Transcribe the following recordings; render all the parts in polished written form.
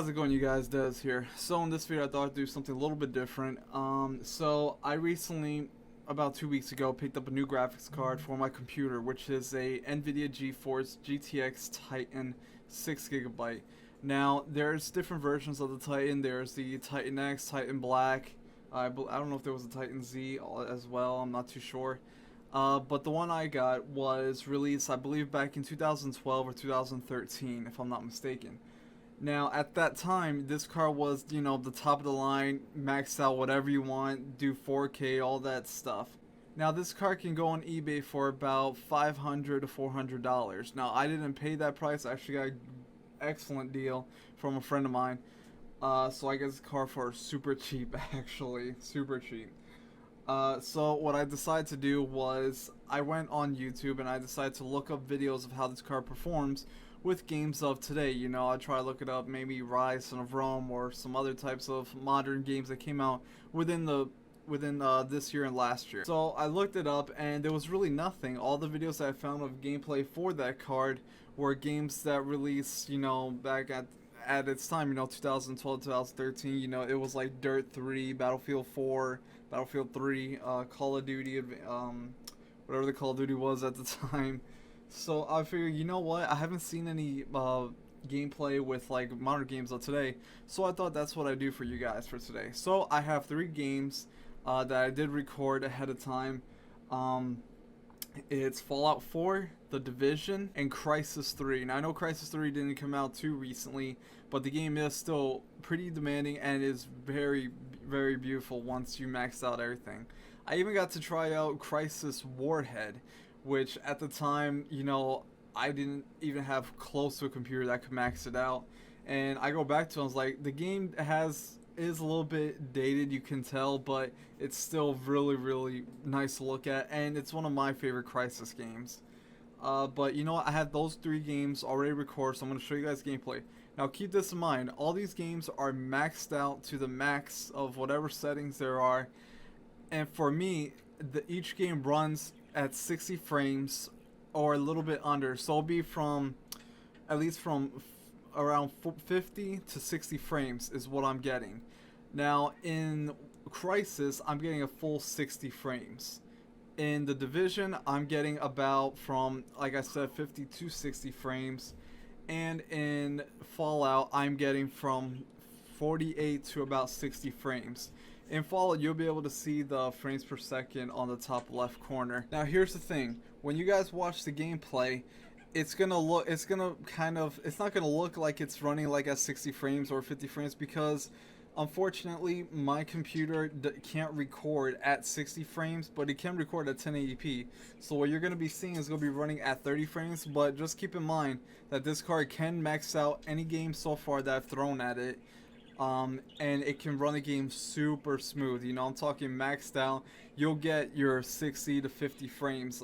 How's it going, you guys? Des here. So in this video I thought I'd do something a little bit different. So I recently, about 2 weeks ago, picked up a new graphics card for my computer, which is a NVIDIA Geforce GTX Titan 6GB. Now there's different versions of the Titan. There's the Titan X, Titan Black. I don't know if there was a Titan Z as well, I'm not too sure. But the one I got was released, I believe, back in 2012 or 2013, if I'm not mistaken. Now, at that time, this card was, you know, the top of the line, maxed out whatever you want, do 4K, all that stuff. Now, this card can go on eBay for about $500 to $400. Now, I didn't pay that price. I actually got an excellent deal from a friend of mine. So I got this card for super cheap, actually, super cheap. So what I decided to do was I went on YouTube and I decided to look up videos of how this card performs with games of today. You know, I try to look it up, maybe Rise, Son of Rome, or some other types of modern games that came out within this year and last year. So I looked it up and there was really nothing. All the videos that I found of gameplay for that card were games that released, you know, back at its time, you know, 2012, 2013, you know, it was like Dirt 3, Battlefield 4, Battlefield 3, Call of Duty, whatever the Call of Duty was at the time. So I figured, you know what, I haven't seen any gameplay with like modern games of today, so I thought that's what I do for you guys for today. So I have 3 games that I did record ahead of time. It's Fallout 4, The Division, and Crysis 3. Now I know Crysis 3 didn't come out too recently, but the game is still pretty demanding and is very, very beautiful once you max out everything. I even got to try out Crysis Warhead, which at the time, you know, I didn't even have close to a computer that could max it out. And I go back to it, I was like, the game is a little bit dated, you can tell, but it's still really, really nice to look at, and it's one of my favorite Crysis games. But you know what, I have those 3 games already recorded, so I'm going to show you guys gameplay. Now keep this in mind, all these games are maxed out to the max of whatever settings there are, and for me, each game runs at 60 frames or a little bit under, so it'll be from at least from around 50 to 60 frames is what I'm getting. Now in Crysis, I'm getting a full 60 frames. In The Division, I'm getting about from, like I said, 50 to 60 frames, and in Fallout, I'm getting from 48 to about 60 frames. In Fallout, you'll be able to see the frames per second on the top left corner. Now here's the thing, when you guys watch the gameplay, it's not gonna look like it's running like at 60 frames or 50 frames because unfortunately my computer can't record at 60 frames, but it can record at 1080p. So what you're gonna be seeing is gonna be running at 30 frames, but just keep in mind that this card can max out any game so far that I've thrown at it. And it can run the game super smooth. You know, I'm talking maxed out. You'll get your 60 to 50 frames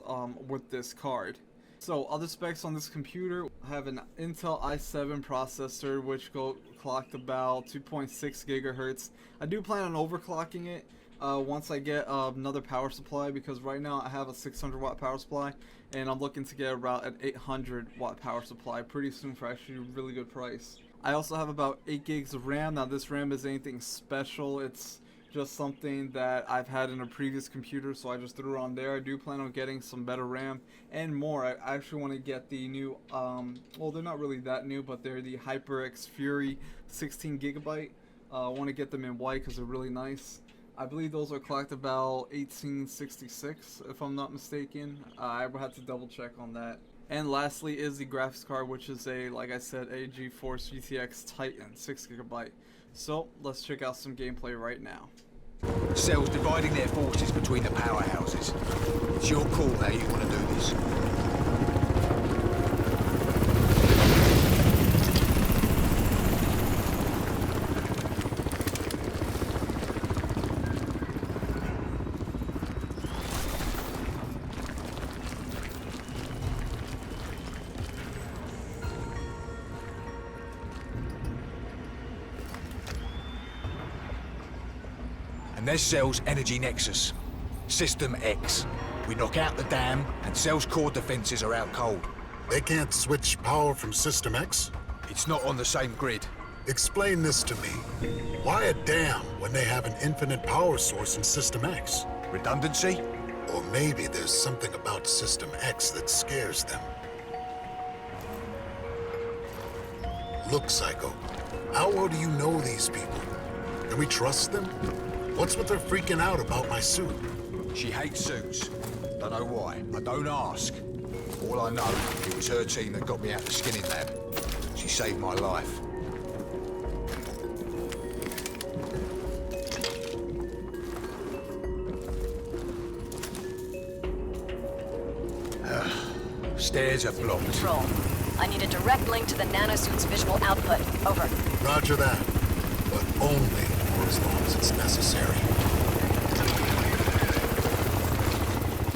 with this card. So other specs on this computer, I have an Intel i7 processor which clocked about 2.6 gigahertz. I do plan on overclocking it once I get another power supply, because right now I have a 600 watt power supply and I'm looking to get about an 800 watt power supply pretty soon for actually a really good price. I also have about 8 gigs of RAM. Now this RAM is anything special, it's just something that I've had in a previous computer, so I just threw it on there. I do plan on getting some better RAM and more. I actually want to get the new, well, they're not really that new, but they're the HyperX Fury 16 gigabyte. I want to get them in white because they're really nice. I believe those are clocked about 1866 if I'm not mistaken. I will have to double check on that. And lastly is the graphics card, which is like I said, a Geforce GTX Titan 6GB. So let's check out some gameplay right now. Cells dividing their forces between the powerhouses. It's your call how you want to do this. And there's Cell's energy nexus. System X. We knock out the dam, and Cell's core defenses are out cold. They can't switch power from System X? It's not on the same grid. Explain this to me. Why a dam when they have an infinite power source in System X? Redundancy? Or maybe there's something about System X that scares them. Look, Psycho, how well do you know these people? Can we trust them? What's with her freaking out about my suit? She hates suits. Don't know why. I don't ask. All I know, it was her team that got me out of the skinning lab. She saved my life. Stairs are blocked. Control. I need a direct link to the nanosuit's visual output. Over. Roger that. But only for as long as it's necessary.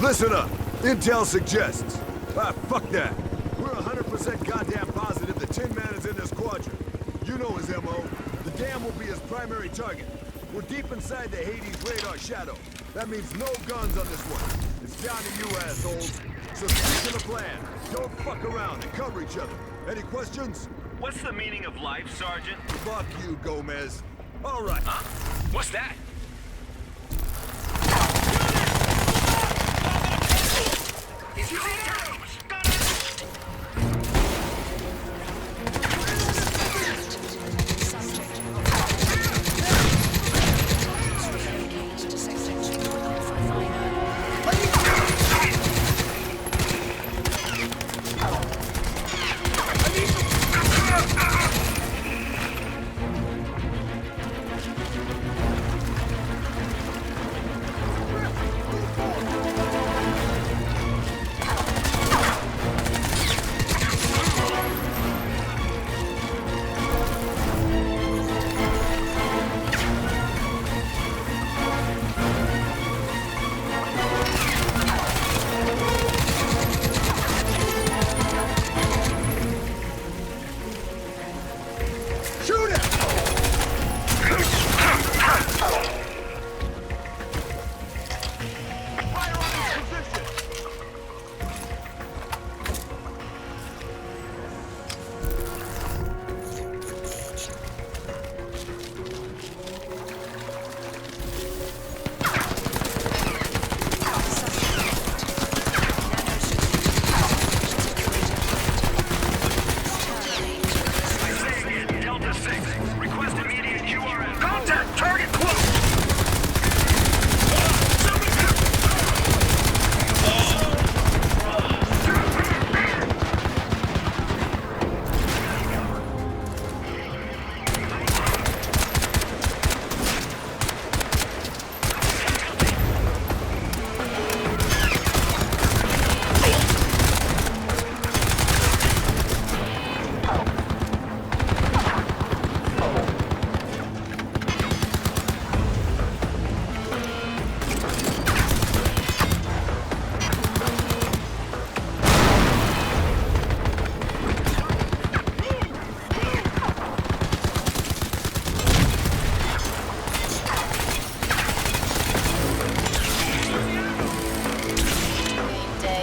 Listen up. Intel suggests. Fuck that. We're 100% goddamn positive the Tin Man is in this quadrant. You know his MO. The dam will be his primary target. We're deep inside the Hades radar shadow. That means no guns on this one. It's down to you, assholes. So stick to the plan. Don't fuck around and cover each other. Any questions? What's the meaning of life, Sergeant? Fuck you, Gomez. All right. Huh? What's that?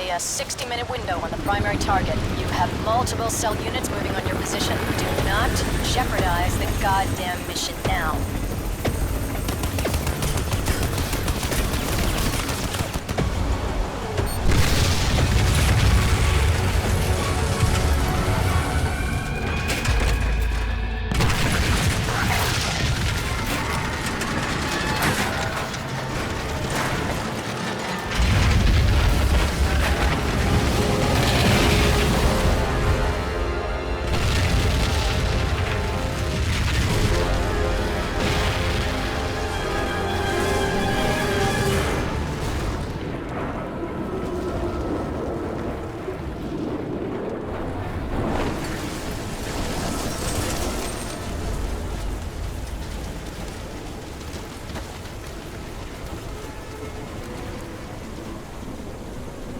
A 60-minute window on the primary target. You have multiple cell units moving on your position. Do not jeopardize the goddamn mission now.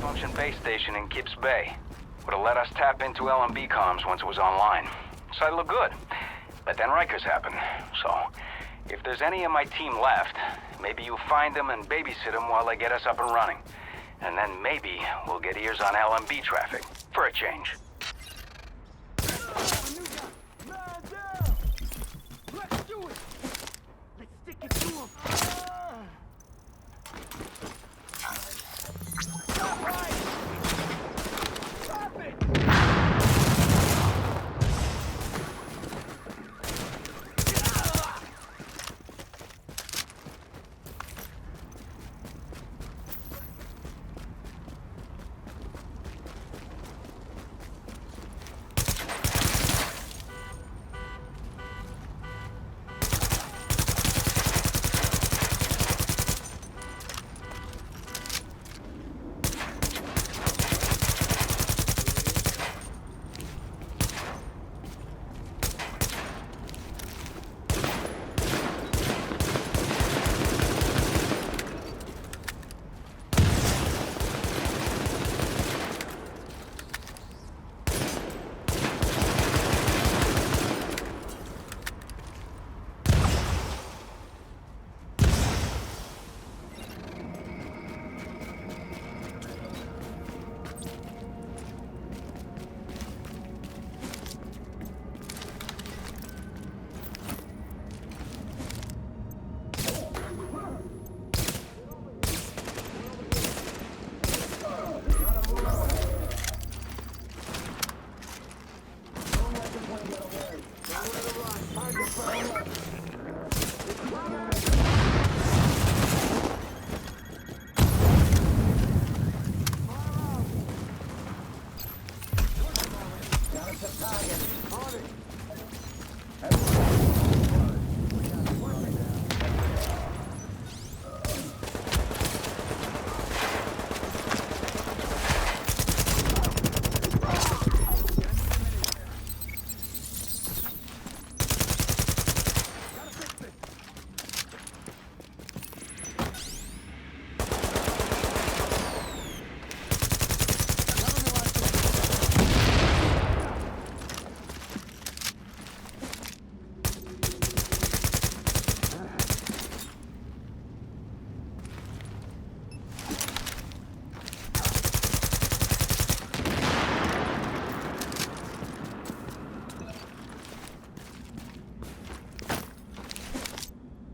Function base station in Gibbs Bay. Would have let us tap into LMB comms once it was online. Site looked good. But then Rikers happened. So, if there's any of my team left, maybe you find them and babysit them while they get us up and running. And then maybe we'll get ears on LMB traffic. For a change.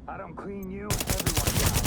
I don't clean you, everyone does.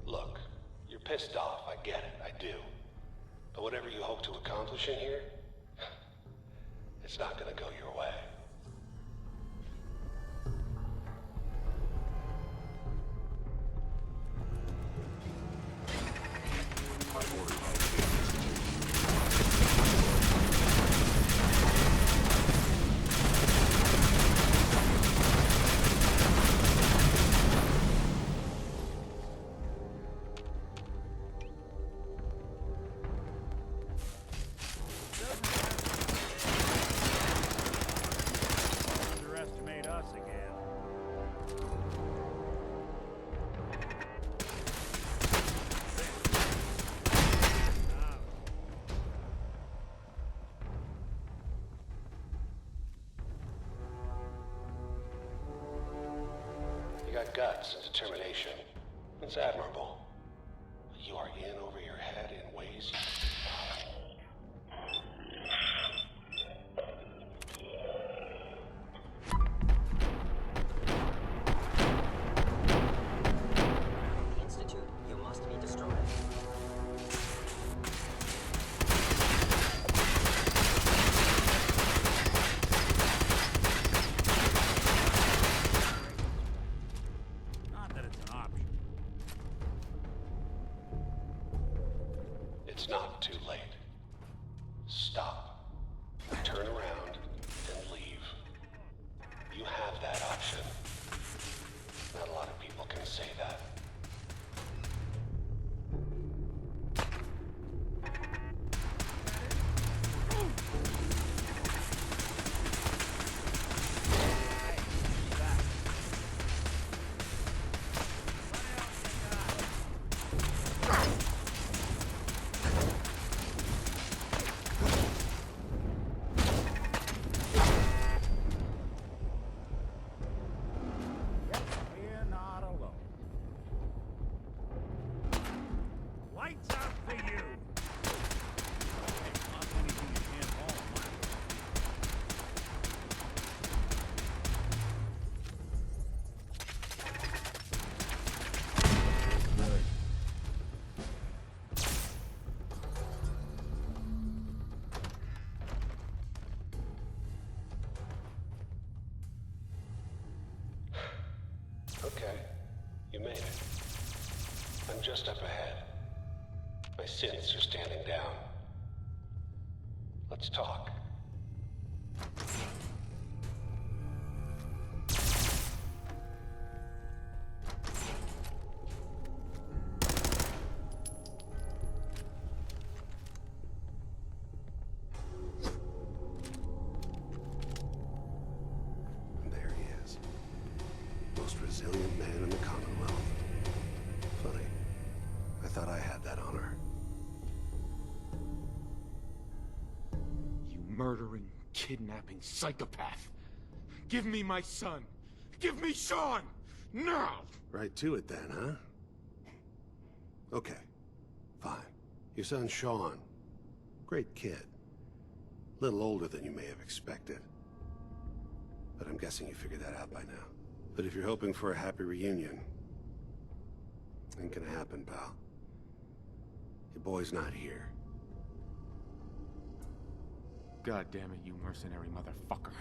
Look, you're pissed off, I get it, I do. But whatever you hope to accomplish in here, it's not gonna go your way. got guts and determination. It's admirable. But you are in over your head in ways you... Institute, you must be destroyed. Not that it's an option. It's not too late. Stop. Turn around and leave. You have that option. Not a lot of people can say that. We're not alone. Lights out for you! It's not anything you can't haul, man. Okay, you made it. I'm just up ahead. My synths are standing down. Let's talk. And there he is. Most resilient man in the Commonwealth. Funny. I thought I had that honor. You murdering, kidnapping psychopath. Give me my son. Give me Sean! Now! Right to it then, huh? Okay. Fine. Your son Sean. Great kid. Little older than you may have expected. But I'm guessing you figured that out by now. But if you're hoping for a happy reunion, ain't gonna happen, pal. Your boy's not here. God damn it, you mercenary motherfucker.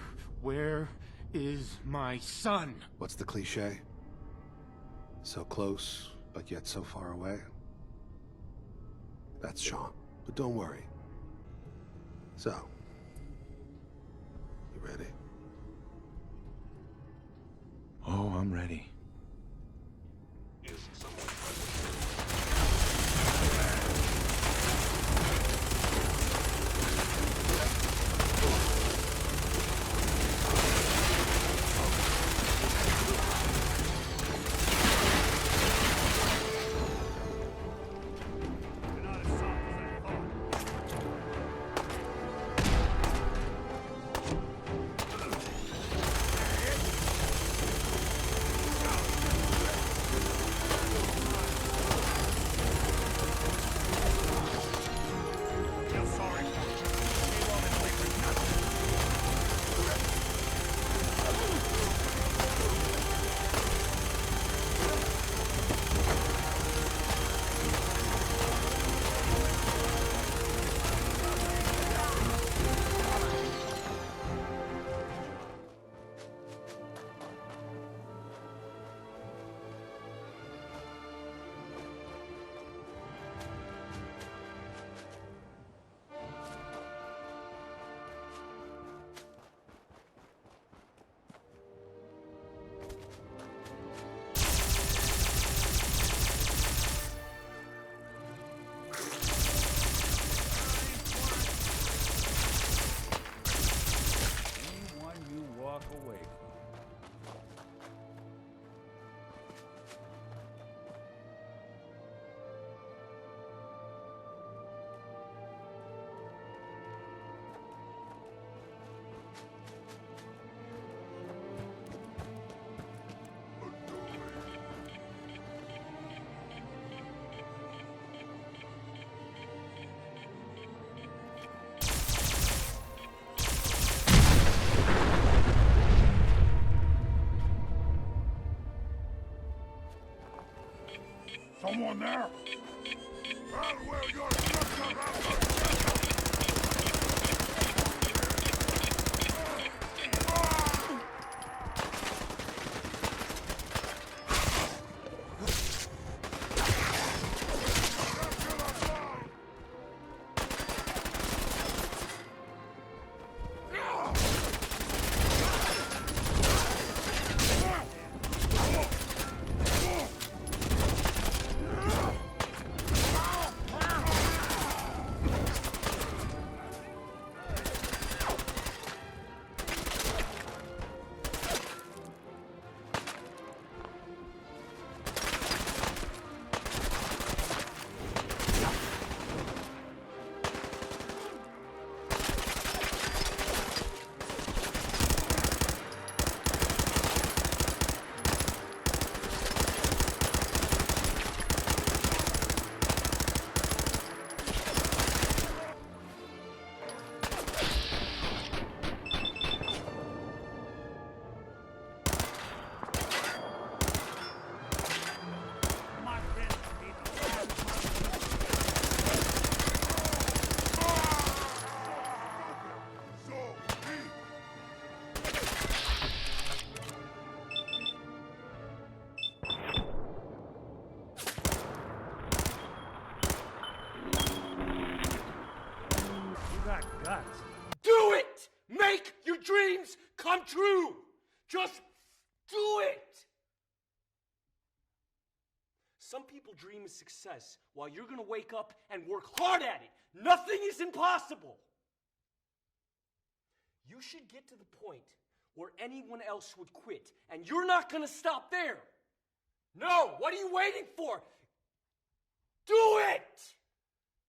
Where is my son? What's the cliche? So close, but yet so far away? That's Sean. But don't worry. So, you ready? Oh, I'm ready. Is someone You're not as soft as I thought. Someone there? Guts. Do it! Make your dreams come true! Just do it! Some people dream of success while you're gonna wake up and work hard at it. Nothing is impossible. You should get to the point where anyone else would quit, and you're not gonna stop there. No, what are you waiting for?